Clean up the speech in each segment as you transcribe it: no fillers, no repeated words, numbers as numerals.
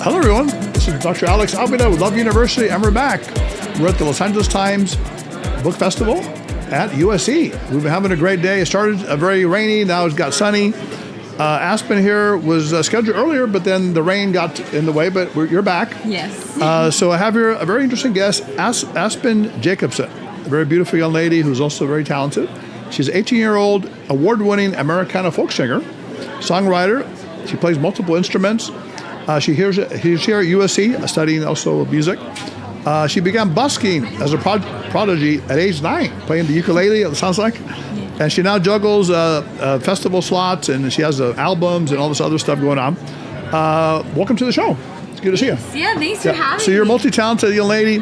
Hello, everyone. This is Dr. Alex Albina with Love University, and we're back. We're at the Los Angeles Times Book Festival at USC. We've been having a great day. It started very rainy. Now it's got sunny. Aspen here was scheduled earlier, but then the rain got in the way, but you're back. Yes. So I have here a very interesting guest, Aspen Jacobsen, a very beautiful young lady who's also very talented. She's an 18-year-old award-winning Americana-folk singer, songwriter. She plays multiple instruments. She's here at USC studying also music. She began busking as a prodigy at age 9, playing the ukulele, it sounds like. And she now juggles festival slots, and she has albums and all this other stuff going on. Welcome to the show. It's good to see you. Yeah, thanks for having me. So you're a multi-talented young lady.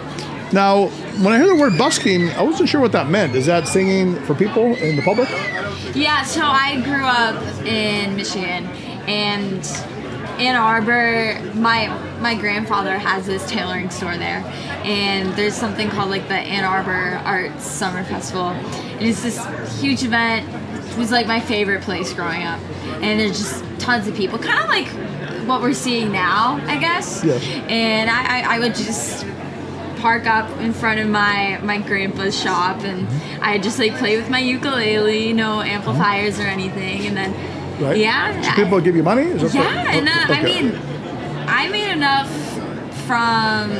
Now, when I hear the word busking, I wasn't sure what that meant. Is that singing for people in the public? Yeah, so I grew up in Michigan, and Ann Arbor, my grandfather has this tailoring store there, and there's something called like the Ann Arbor Arts Summer Festival, and it's this huge event. It was like my favorite place growing up, and there's just tons of people, kind of like what we're seeing now, I guess. Yes. And I would just park up in front of my grandpa's shop, and I'd just like play with my ukulele, no amplifiers or anything, and then right. Yeah. So people give you money? Is that and then, I mean, I made enough from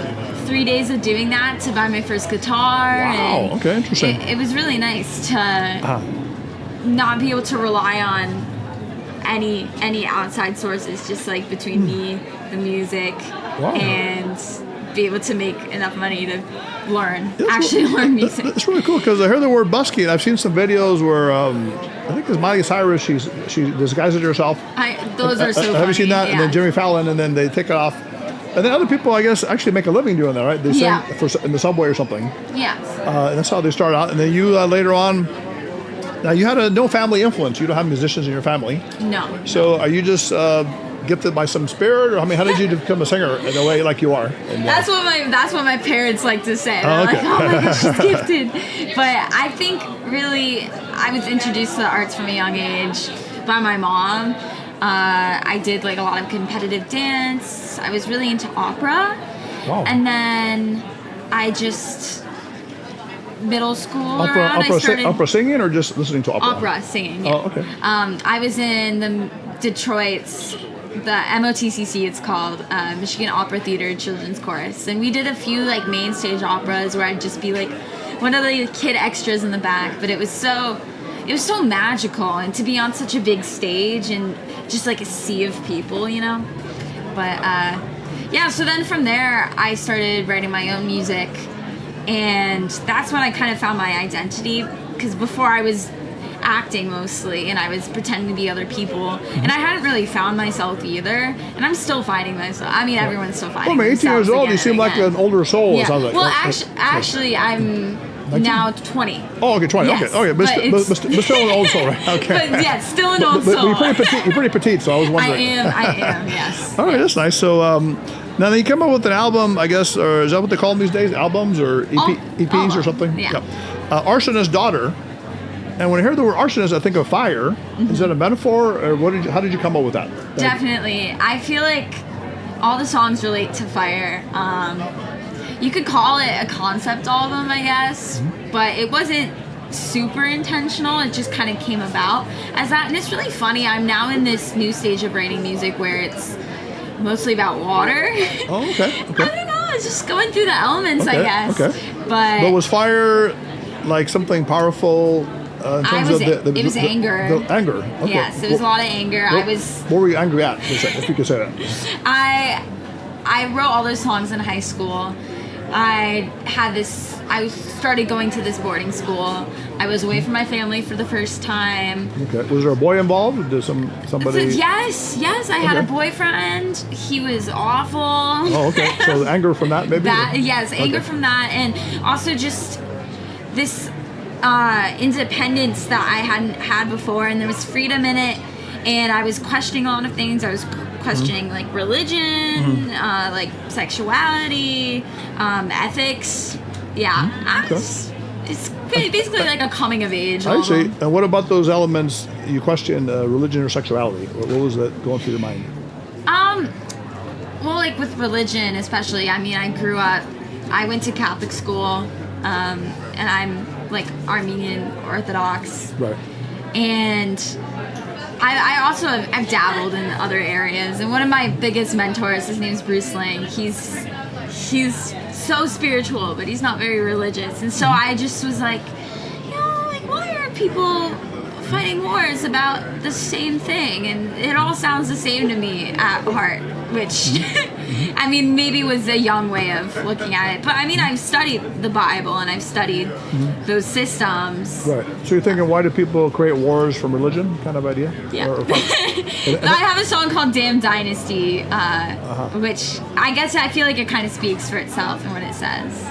3 days of doing that to buy my first guitar. Wow, and okay, interesting. It was really nice to not be able to rely on any outside sources, just like between me, the music, and be able to make enough money to learn learn music. It's really cool because I heard the word busking. I've seen some videos where I think it's Miley Cyrus. She disguises herself. Those are so funny. Have you seen that? Yeah. And then Jimmy Fallon, and then they take it off. And then other people, I guess, actually make a living doing that, right? They sing in the subway or something. Yes. And that's how they start out. And then you later on. Now you had no family influence. You don't have musicians in your family. No. So are you just gifted by some spirit, or I mean, how did you become a singer in a way like you are? And, that's what my parents like to say. They're okay. like, oh my gosh, she's gifted. But I think really I was introduced to the arts from a young age by my mom. I did like a lot of competitive dance. I was really into opera. Wow. And then I just middle school around, I started opera singing or just listening to opera? Opera singing. Yeah. Oh, okay. I was in the Detroit's, the MOTCC, it's called, Michigan Opera Theater Children's Chorus, and we did a few like main stage operas where I'd just be like one of the kid extras in the back, but it was so magical, and to be on such a big stage and just like a sea of people, you know. But so then from there I started writing my own music, and that's when I kind of found my identity, because before I was acting mostly, and I was pretending to be other people, and I hadn't really found myself either, and I'm still finding myself. I mean, everyone's still finding themselves. 18 years old, you seem like an older soul. Yeah. It sounds like. Well, actually, I'm 19? Now 20. Oh, okay, 20. Yes, okay, but still an old soul, right? Okay. But yeah, still an old soul. You're pretty petite, so I was wondering. I am, yes. All right, that's nice. So now you come up with an album, I guess, or is that what they call them these days? Albums or EPs or something? Yeah. Arsonist Daughter. And when I hear the word arsonist, I think of fire. Is that a metaphor, or how did you come up with that? Definitely. I feel like all the songs relate to fire. You could call it a concept album, I guess, but it wasn't super intentional. It just kind of came about as that. And it's really funny. I'm now in this new stage of writing music where it's mostly about water. Oh, okay. I don't know. It's just going through the elements, I guess. Okay. But was fire like something powerful? It was anger. The anger. Okay. Yes, it was a lot of anger. What were you angry at? If you could say that. I wrote all those songs in high school. I started going to this boarding school. I was away from my family for the first time. Okay. Was there a boy involved? Did somebody? Yes. I had a boyfriend. He was awful. Oh, okay. So anger from that, maybe. Anger from that, and also just this independence that I hadn't had before, and there was freedom in it, and I was questioning a lot of things. I was questioning like religion, like sexuality, ethics. Yeah, it's basically like a coming of age album. I see. And what about those elements you question, religion or sexuality? What was that going through your mind? well, like with religion especially, I mean, I went to Catholic school, and I'm like Armenian Orthodox. Right. And I also I've dabbled in other areas, and one of my biggest mentors, his name's Bruce Lang. He's so spiritual, but he's not very religious, and so I just was like, like why are people fighting wars about the same thing? And it all sounds the same to me at heart, which I mean maybe was a young way of looking at it, but I mean I've studied the Bible and I've studied those systems. Right. So you're thinking, why do people create wars from religion, kind of idea? Yeah. Or I have a song called Damn Dynasty, which I guess I feel like it kind of speaks for itself and what it says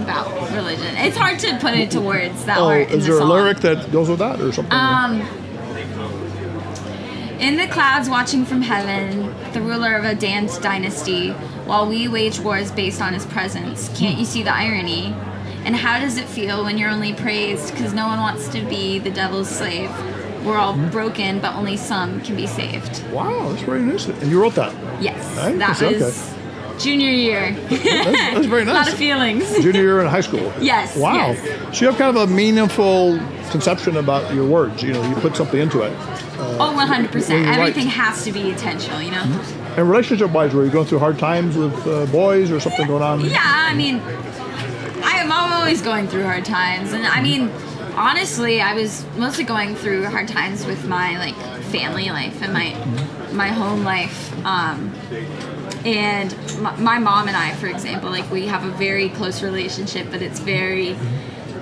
about religion. It's hard to put it into words that are in is the there song. a lyric that goes with that or something? In the clouds watching from heaven, the ruler of a damned dynasty, while we wage wars based on his presence. Can't you see the irony? And how does it feel when you're only praised because no one wants to be the devil's slave? We're all broken, but only some can be saved. Wow, that's very nice. And you wrote that? Yes, Nice. that was Okay. junior year. That's very nice. A lot of feelings. Junior year in high school. Yes. Wow. Yes. So you have kind of a meaningful conception about your words. You put something into it. Oh, 100%. when you write. Everything has to be intentional, And relationship-wise, were you going through hard times with boys or something going on? Yeah, I mean, I'm always going through hard times, and I mean, honestly, I was mostly going through hard times with my like family life and my home life. And my mom and I, for example, like we have a very close relationship, but it's very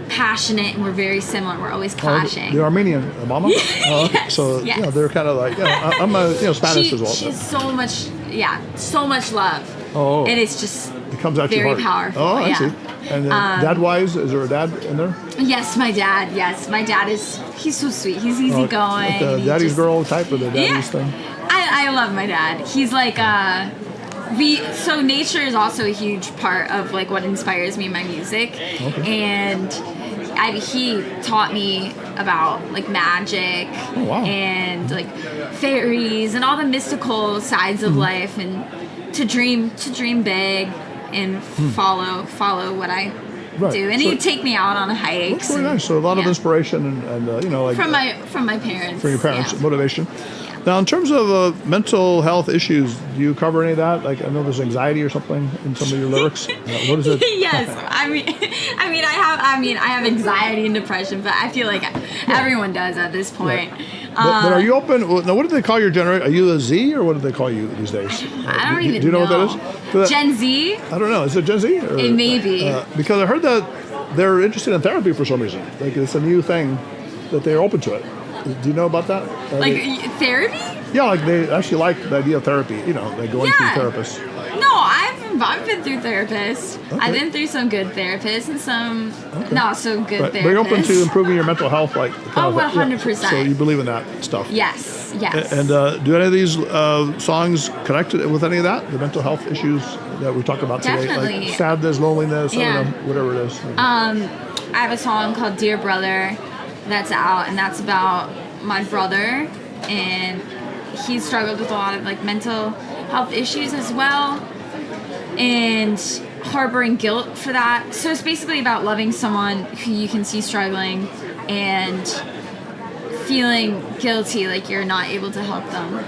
passionate and we're very similar. We're always clashing. The Armenian mama? Yes, So yes. they're kind of like, I'm Spanish as well. She has so much love. Oh. And it's just It comes out very your heart. powerful. Oh, I yeah. see. And then dad-wise, is there a dad in there? Yes, my dad. Yes, my dad he's so sweet. He's easygoing. Like the daddy's girl type or the daddy's thing? I love my dad. He's like so nature is also a huge part of like what inspires me in my music. Okay. And he taught me about like magic and like fairies and all the mystical sides of life, and to dream big and follow what I do. And he'd take me out on hikes. That's really nice. So a lot of inspiration and like from my parents. From your parents, motivation. Now, in terms of mental health issues, do you cover any of that? Like, I know there's anxiety or something in some of your lyrics. What is it? Yes, I have anxiety and depression, but I feel like everyone does at this point. Right. But are you open? Now, what do they call your generation? Are you a Z, or what do they call you these days? I don't even know. Do you know what that is? Gen Z? I don't know. Is it Gen Z? Or, It may be. Because I heard that they're interested in therapy for some reason. Like, it's a new thing that they're open to it. Do you know about that? Therapy? Yeah, like they actually like the idea of therapy. Like going to therapists. No, I've been through therapists. Okay. I've been through some good therapists and some not so good therapists. But you're open to improving your mental health, like. 100%. So you believe in that stuff. Yes. And do any of these songs connect with any of that? The mental health issues that we talk about today, Definitely. like sadness, loneliness, I don't know, whatever it is. I have a song called Dear Brother that's out, and that's about my brother, and he struggled with a lot of like mental health issues as well, and harboring guilt for that. So it's basically about loving someone who you can see struggling and feeling guilty like you're not able to help them.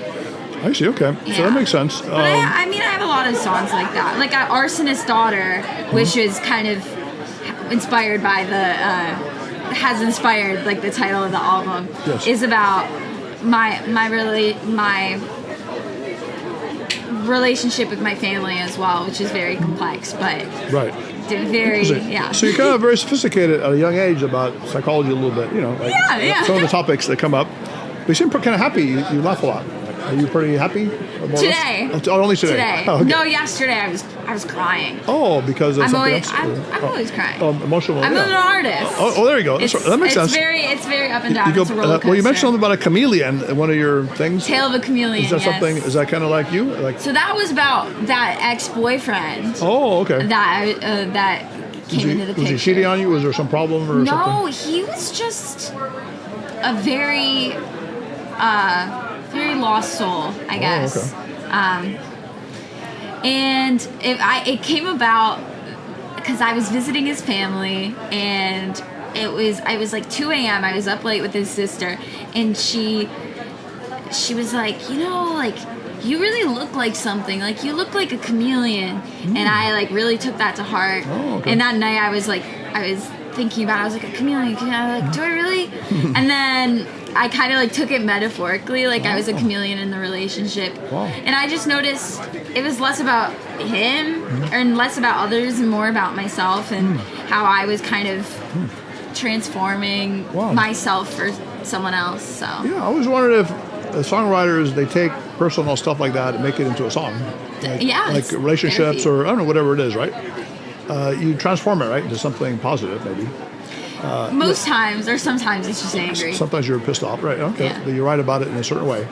I see, okay. Yeah. So that makes sense. But I have a lot of songs like that. Like Arsonist Daughter, which is kind of inspired by has inspired like the title of the album, is about my relationship with my family as well, which is very complex, but very So you're kind of very sophisticated at a young age about psychology a little bit, like some of the topics that come up. But you seem kind of happy. You laugh a lot. Are you pretty happy? Today. Oh, only today. Oh, okay. No, yesterday I was crying. Oh, because of something else? I'm always crying. Oh, emotional. I'm an artist. Oh, there you go. That makes sense. It's very up and down. It's a roller coaster. Well, you mentioned something about a chameleon in one of your things. Tale of a Chameleon. Is that something? Is that kind of like you? So that was about that ex-boyfriend. Oh, okay. That came into the picture. Was he cheating on you? Was there some problem or something? No, he was just a very lost soul, I guess. Oh, okay. And it came about because I was visiting his family, and I was like 2 a.m. I was up late with his sister, and she was like, you know, like, you really look like something. Like, you look like a chameleon. And I, like, really took that to heart. Oh, okay. And that night I was thinking about it. I was like, a chameleon. I was like, do I really? And then I kind of, like, took it metaphorically. Like, I was a chameleon in the relationship. Wow. And I just noticed it was less about him and less about others and more about myself and how I was kind of transforming myself for someone else. So Yeah, I always wondered if songwriters, they take personal stuff like that and make it into a song. Like relationships or, I don't know, whatever it is, right? You transform it, right, into something positive, maybe. Most times, or sometimes it's just angry. Sometimes you're pissed off, right? Okay, Yeah. but you write about it in a certain way.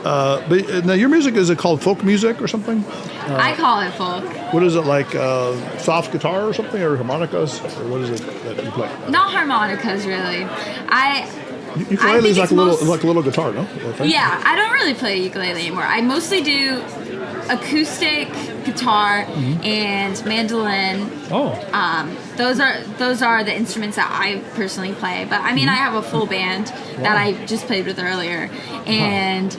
But now your music, is it called folk music or something? I call it folk. What is it, like soft guitar or something, or harmonicas, or what is it that you play? Not harmonicas, really. Ukulele is like a little guitar, no? Yeah, I don't really play ukulele anymore. I mostly do acoustic guitar and mandolin. Those are the instruments that I personally play. But I mean, I have a full band that I just played with earlier, and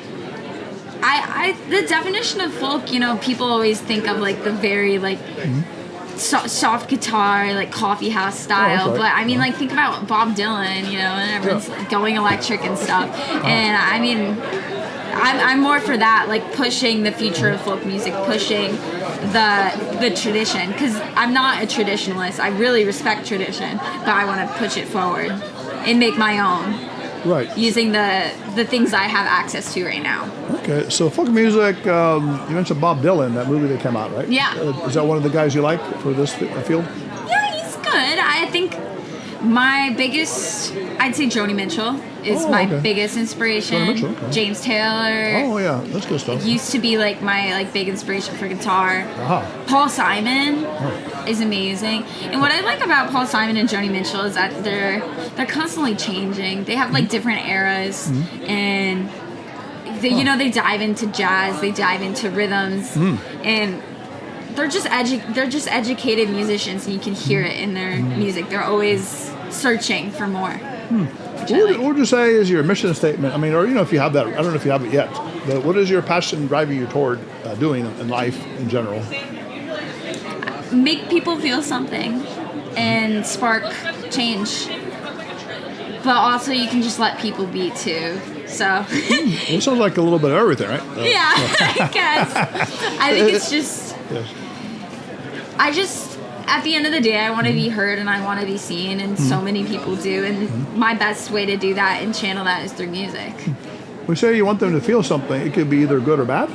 the definition of folk, you know, people always think of like the very like soft guitar, like coffee house style. Right. But I mean, like, think about Bob Dylan, you know, and everyone's going electric and stuff. And I mean, I'm more for that, like pushing the future of folk music, pushing the tradition, because I'm not a traditionalist. I really respect tradition, but I want to push it forward and make my own. Right. Using the things I have access to right now. Okay, so folk music, you mentioned Bob Dylan, that movie that came out, right? Yeah. Is that one of the guys you like for this field? Yeah, he's good. I think my biggest, I'd say Joni Mitchell is my biggest inspiration. Joni Mitchell, okay. James Taylor. Oh yeah, that's good stuff. Used to be like my big inspiration for guitar. Paul Simon is amazing. And what I like about Paul Simon and Joni Mitchell is that they're constantly changing. They have like different eras, and they, you know, they dive into jazz, they dive into rhythms, and they're just educated musicians, and you can hear it in their music. They're always searching for more. What would you say is your mission statement? I mean, or, you know, if you have that, I don't know if you have it yet, but what is your passion driving you toward doing in life in general? Make people feel something and spark change. But also, you can just let people be too. So. Well, it sounds like a little bit of everything, right? Yeah, I guess. I think it's just. Yes. I just. At the end of the day, I want to be heard and I want to be seen, and so many people do. And my best way to do that and channel that is through music. We say you want them to feel something. It could be either good or bad.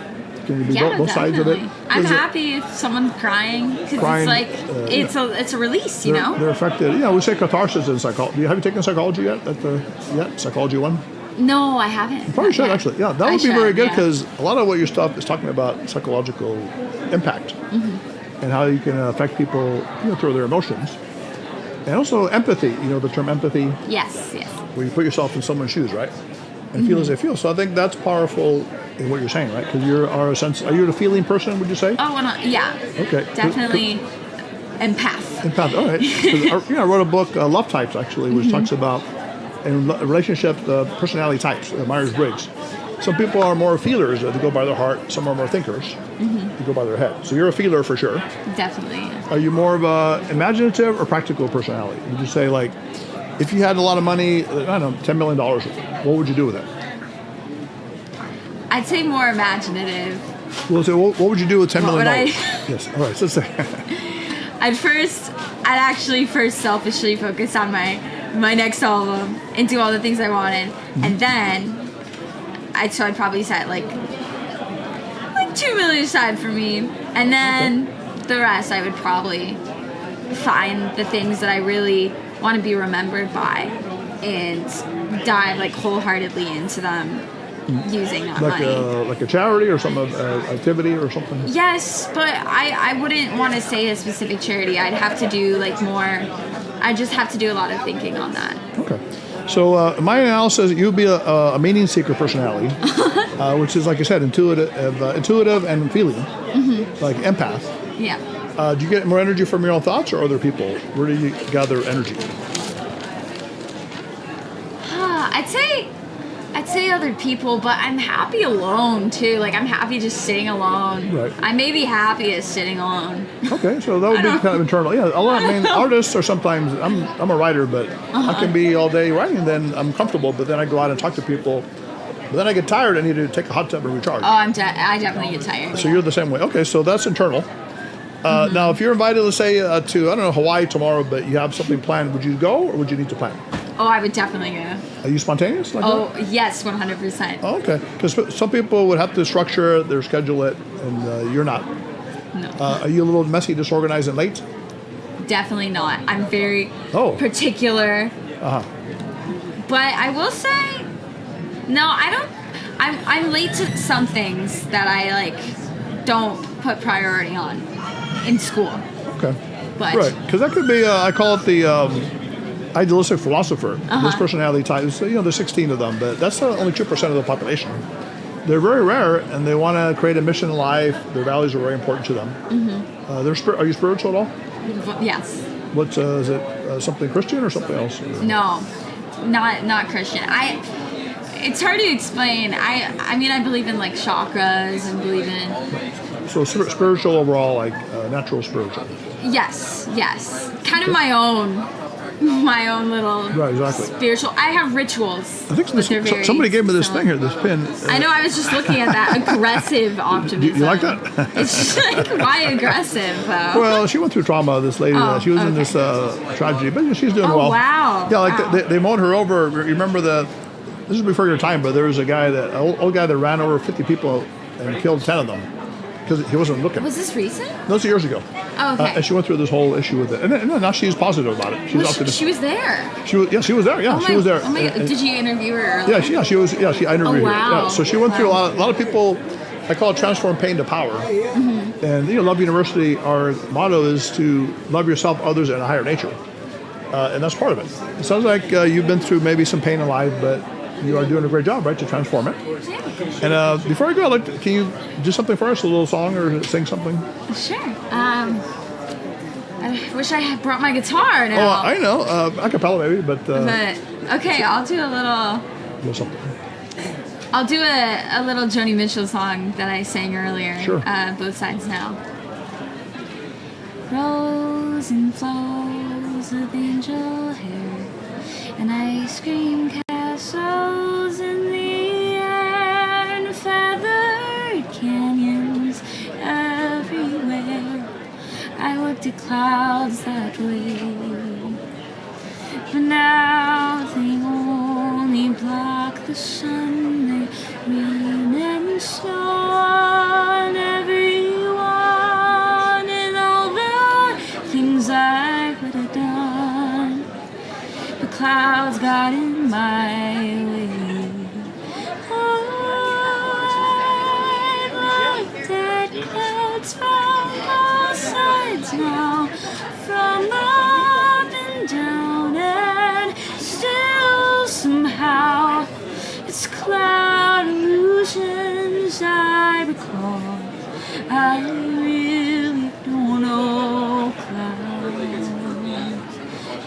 Can be both sides of it. I'm happy if someone's crying, because it's like it's a release, you know. They're affected. You know, we say catharsis in psychology. Have you taken psychology yet? Psychology 1? No, I haven't. You probably should, actually. Yeah, that would be very good, because a lot of what your stuff is talking about psychological impact. And how you can affect people, you know, through their emotions. And also empathy, you know, the term empathy. Yes. Where you put yourself in someone's shoes, right? And feel as they feel. So I think that's powerful in what you're saying, right? Because are you a feeling person, would you say? Oh, yeah. Okay. Definitely empath. Empath, all right. I wrote a book, Love Types, actually, which talks about, in relationships, the personality types, Myers-Briggs. Some people are more feelers, they go by their heart. Some are more thinkers, they go by their head. So you're a feeler for sure. Definitely. Are you more of a imaginative or practical personality? Would you say, like, if you had a lot of money, I don't know, $10 million, what would you do with it? I'd say more imaginative. Well, so what would you do with $10 million? Yes, all right, so let's say. I'd actually selfishly focus on my next album and do all the things I wanted. And then I'd probably set like $2 million aside for me, and then the rest I would probably find the things that I really want to be remembered by and dive like wholeheartedly into them using that money. Like a charity or some activity or something? Yes, but I wouldn't want to say a specific charity. I'd have to do like more. I just have to do a lot of thinking on that. Okay. So my analysis, you'd be a meaning seeker personality, which is, like I said, intuitive and feeling. like empath. Yeah. Do you get more energy from your own thoughts or other people? Where do you gather energy? I'd say other people, but I'm happy alone too. Like I'm happy just sitting alone. Right. I may be happiest sitting alone. Okay, so that would be kind of internal. Yeah, artists are sometimes. I'm a writer, but I can be all day writing, and then I'm comfortable. But then I go out and talk to people. But then I get tired. I need to take a hot tub and recharge. Oh, I definitely get tired. So you're the same way. Okay, so that's internal. Now, if you're invited, let's say, to, I don't know, Hawaii tomorrow, but you have something planned, would you go or would you need to plan? Oh, I would definitely go. Are you spontaneous like that? Yes, 100%. Oh, okay. Because some people would have to structure their schedule and you're not. No. Are you a little messy, disorganized, and late? Definitely not. I'm very particular. Uh-huh. But I will say, no, I don't. I'm late to some things that I don't put priority on in school. Okay. But right, because that could be. I call it the idealistic philosopher. This personality type. There's 16 of them, but that's only 2% of the population. They're very rare, and they want to create a mission in life. Their values are very important to them. Mm-hmm. Are you spiritual at all? Yes. What's is it something Christian or something else? No, not Christian. It's hard to explain. I mean, I believe in chakras and believe in. So spiritual overall, natural spiritual. Yes. Kind of my own little spiritual. I have rituals. I think somebody gave me this thing here, this pin. I know. I was just looking at that aggressive optimism. You like that? It's just why aggressive though? Well, she went through trauma. This lady, she was in this tragedy, but she's doing well. Wow. Yeah, they mowed her over. You remember this is before your time, but there was an old guy that ran over 50 people and killed 10 of them because he wasn't looking. Was this recent? No, this was years ago. Oh, okay. And she went through this whole issue with it, and now she's positive about it. She was there. She was there. Yeah, she was there. Oh my God. Did you interview her? Yeah, she was. Yeah, I interviewed wow. her. Yeah, so she went through a lot of people. I call it transform pain to power. Mm-hmm. And Love University, our motto is to love yourself, others, and a higher nature. And that's part of it. It sounds like you've been through maybe some pain in life, but you are doing a great job, right, to transform it. Yeah. And before I go, can you do something for us, a little song or sing something? Sure. I wish I had brought my guitar now. Oh, I know. A cappella maybe, but okay, I'll do a little something. I'll do a little Joni Mitchell song that I sang earlier. Sure. Both Sides Now. Rose and flows of angel hair and ice cream castles in the air and feathered canyons everywhere. I looked at clouds that way, but now they only block the sun. They rain and snow on everyone, and all the things I could have done, the clouds got in my way. Oh, I've looked at clouds from all sides now, from up and down, and still somehow it's cloud illusions I recall. I really don't know clouds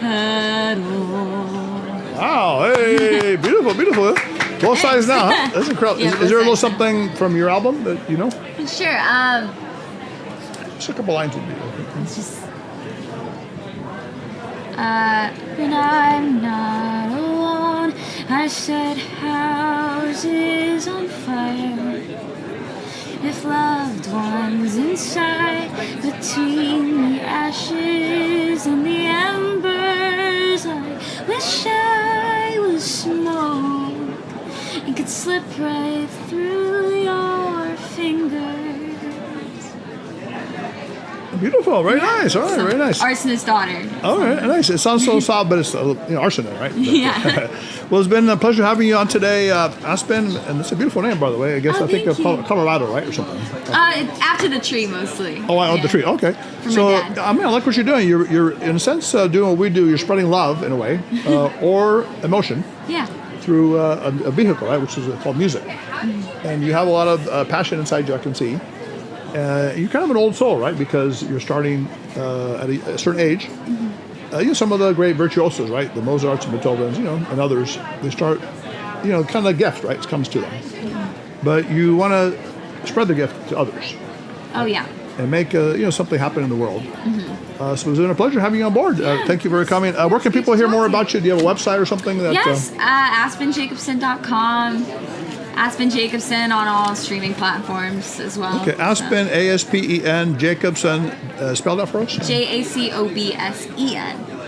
at all. Wow, hey, beautiful. Both sides now, huh? That's incredible. Yeah, is there a little something from your album that you know? Sure. Just a couple lines would be. It's just. When I'm not alone, I set houses on fire. If loved ones inside, between the ashes and the embers, I wish I was smoke and could slip right through your fingers. Beautiful, very nice. All right, very nice. Arsonist Daughter. All right, nice. It sounds so soft, but it's arsenic, right? Yeah. Well, it's been a pleasure having you on today, Aspen, and it's a beautiful name, by the way. I guess I think of Colorado, right, or something. After the tree, mostly. Oh, the tree. Okay. So, I like what you're doing. You're in a sense doing what we do. You're spreading love in a way, or emotion. Yeah. Through a vehicle, right, which is called music. Mm-hmm. And you have a lot of passion inside you, I can see. You're kind of an old soul, right? Because you're starting at a certain age. Some of the great virtuosos, right? The Mozarts and Beethovens, and others, they start, kind of a gift, right? It comes to them. But you want to spread the gift to others. Oh, yeah. And make, something happen in the world. So it's been a pleasure having you on board. Thank you for coming. Where can people hear more about you? Do you have a website or something? Yes, aspenjacobsen.com. Aspen Jacobsen on all streaming platforms as well. Okay, Aspen, A-S-P-E-N, Jacobsen. Spell that for us? Jacobsen.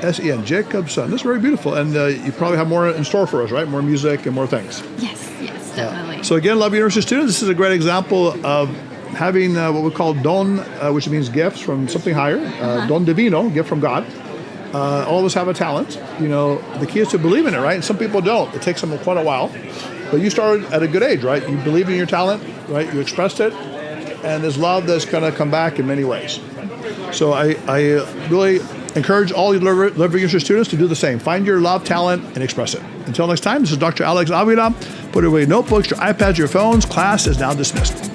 S-E-N, Jacobsen. This is very beautiful. And you probably have more in store for us, right? More music and more things. Yes, definitely. So again, Love University students, this is a great example of having what we call don, which means gifts from something higher. Don divino, gift from God. All of us have a talent. The key is to believe in it, right? And some people don't. It takes them quite a while. But you started at a good age, right? You believed in your talent, right? You expressed it, and there's love that's going to come back in many ways. So I really encourage all your Love University students to do the same. Find your love, talent, and express it. Until next time, this is Dr. Alex Avila. Put away notebooks, your iPads, your phones. Class is now dismissed.